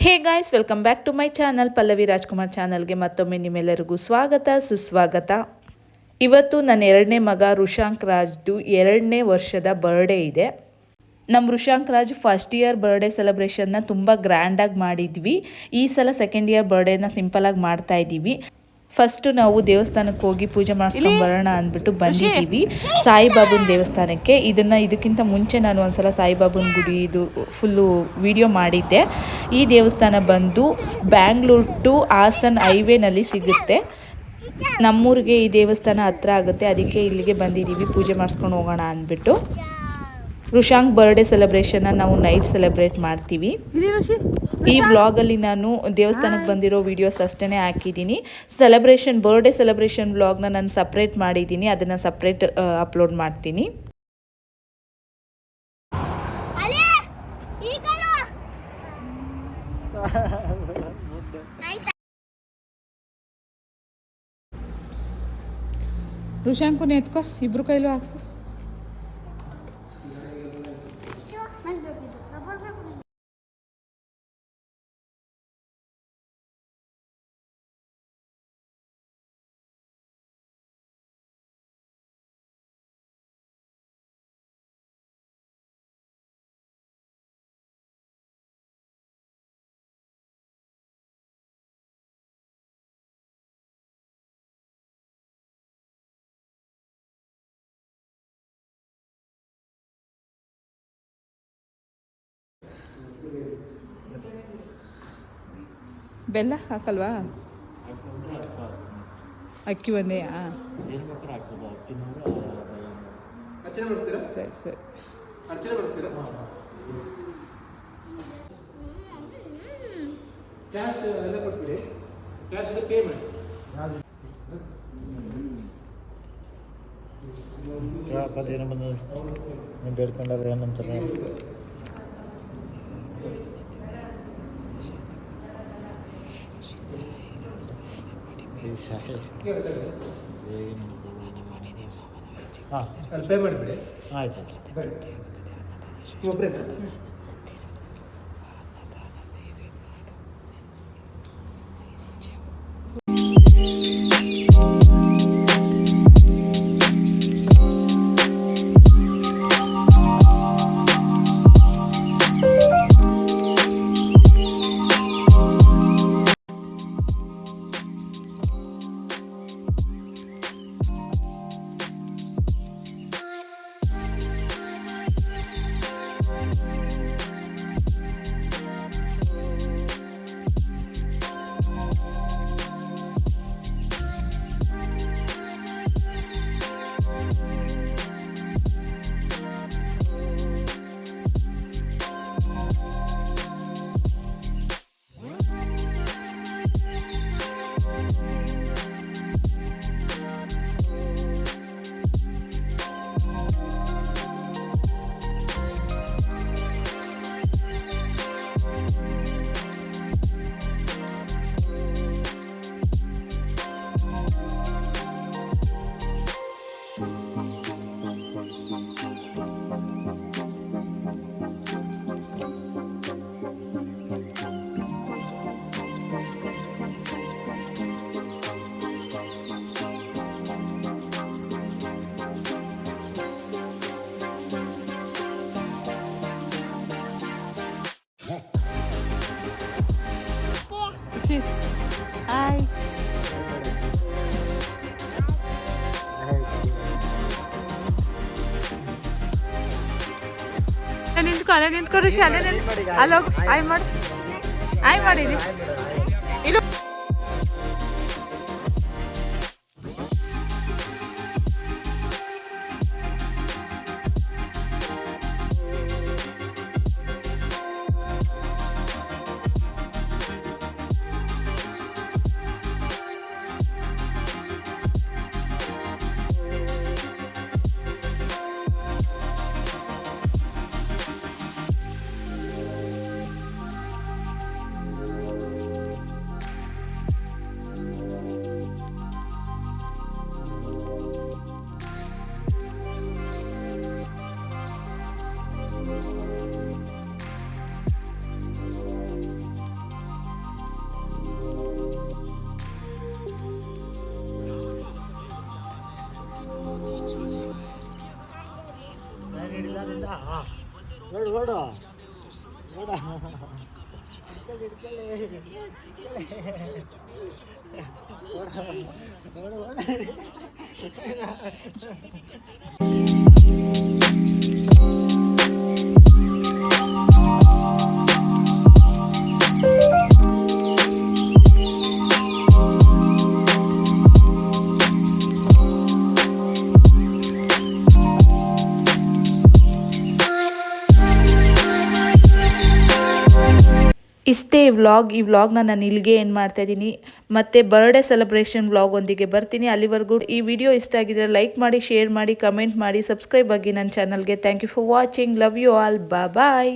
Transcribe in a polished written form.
Hey guys, welcome back to my channel Pallavi Rajkumar ಚಾನಲ್ಗೆ ಮತ್ತೊಮ್ಮೆ ನಿಮ್ಮೆಲ್ಲರಿಗೂ ಸ್ವಾಗತ ಸುಸ್ವಾಗತ. ಇವತ್ತು ನನ್ನ ಎರಡನೇ ಮಗ ಋಷಾಂಕ್ ರಾಜ್ದು 2ನೇ ವರ್ಷದ ಬರ್ಡೇ ಇದೆ. ನಮ್ಮ Rushank Raj first year birthday ಸೆಲೆಬ್ರೇಷನ್ನ ತುಂಬ ಗ್ರ್ಯಾಂಡಾಗಿ ಮಾಡಿದ್ವಿ. ಈ ಸಲ ಸೆಕೆಂಡ್ ಇಯರ್ ಬರ್ಡೇನ ಸಿಂಪಲಾಗಿ ಮಾಡ್ತಾ ಇದ್ದೀವಿ. ಫಸ್ಟು ನಾವು ದೇವಸ್ಥಾನಕ್ಕೆ ಹೋಗಿ ಪೂಜೆ ಮಾಡಿಸ್ಕೊಂಡು ಬರೋಣ ಅಂದ್ಬಿಟ್ಟು ಬಂದಿದ್ದೀವಿ ಸಾಯಿಬಾಬನ ದೇವಸ್ಥಾನಕ್ಕೆ. ಇದಕ್ಕಿಂತ ಮುಂಚೆ ನಾನು ಒಂದ್ಸಲ ಸಾಯಿಬಾಬನ ಗುಡಿ ಫುಲ್ಲು ವಿಡಿಯೋ ಮಾಡಿದ್ದೆ. ಈ ದೇವಸ್ಥಾನ ಬಂದು ಬ್ಯಾಂಗ್ಳೂರ್ ಟು ಹಾಸನ್ ಹೈವೇನಲ್ಲಿ ಸಿಗುತ್ತೆ. ನಮ್ಮೂರಿಗೆ ಈ ದೇವಸ್ಥಾನ ಹತ್ರ ಆಗುತ್ತೆ, ಅದಕ್ಕೆ ಇಲ್ಲಿಗೆ ಬಂದಿದ್ದೀವಿ ಪೂಜೆ ಮಾಡಿಸ್ಕೊಂಡು ಹೋಗೋಣ ಅಂದ್ಬಿಟ್ಟು. ಋಷಾಂಕ್ ಬರ್ಡೇ ಸೆಲೆಬ್ರೇಷನ್ನ ನಾವು ನೈಟ್ ಸೆಲೆಬ್ರೇಟ್ ಮಾಡ್ತೀವಿ. ಈ ವ್ಲಾಗಲ್ಲಿ ನಾನು ದೇವಸ್ಥಾನಕ್ಕೆ ಬಂದಿರೋ ವಿಡಿಯೋಸ್ ಅಷ್ಟೇ ಹಾಕಿದ್ದೀನಿ. ಬರ್ಡೇ ಸೆಲೆಬ್ರೇಷನ್ ವ್ಲಾಗ್ನ ನಾನು ಸಪ್ರೇಟ್ ಮಾಡಿದ್ದೀನಿ, ಅದನ್ನು ಸಪ್ರೇಟ್ ಅಪ್ಲೋಡ್ ಮಾಡ್ತೀನಿ. ಋಷಾಂಕು ಎತ್ಕೋ, ಇಬ್ರು ಕೈಲೂ ಹಾಕ್ಸು. ಬೆಲ್ಲ ಹಾಕಲ್ವಾ? ಅಕ್ಕಿ ಒಂದೆಯಾ? ಸರಿ ಸರಿ. ಕ್ಯಾಶ್ ಎಲ್ಲ ಕೊಟ್ಬಿಡಿ, ಕ್ಯಾಶ್ ಪೇ ಮಾಡಿ. ಏನು ಬಂದದ್ದು ನೀವು ಬೇಡ್ಕೊಂಡಾಗ ಏನಂತಾರೆ? ಹಾಂ ಅಲ್ಲಿ ಪೇ ಮಾಡಿಬಿಡಿ. ಆಯ್ತು ಒಬ್ಬರೇ ಹಾಯ್. ನಿಂತ್ಕೊ ಋಷಿ, ಅಲ್ಲೋ ಆಯ್ ಮಾಡು, ಆಯ್ ಮಾಡಿರಿ. ಇಲ್ಲ ಓಡು ಓಡು ಓಡ ಇಷ್ಟೇ ಈ ವ್ಲಾಗ್ನ ನಾನು ಇಲ್ಲಿಗೆ ಏನು ಮಾಡ್ತಾ ಇದ್ದೀನಿ. ಮತ್ತೆ ಬರ್ಡೇ ಸೆಲೆಬ್ರೇಷನ್ ವ್ಲಾಗ್ ಒಂದಿಗೆ ಬರ್ತೀನಿ. ಅಲ್ಲಿವರೆಗೂ ಈ ವಿಡಿಯೋ ಇಷ್ಟ ಆಗಿದ್ರೆ ಲೈಕ್ ಮಾಡಿ, ಶೇರ್ ಮಾಡಿ, ಕಮೆಂಟ್ ಮಾಡಿ, ಸಬ್ಸ್ಕ್ರೈಬ್ ಆಗಿ ನನ್ನ ಚಾನಲ್ಗೆ. Thank you for watching. Love you all. Bye.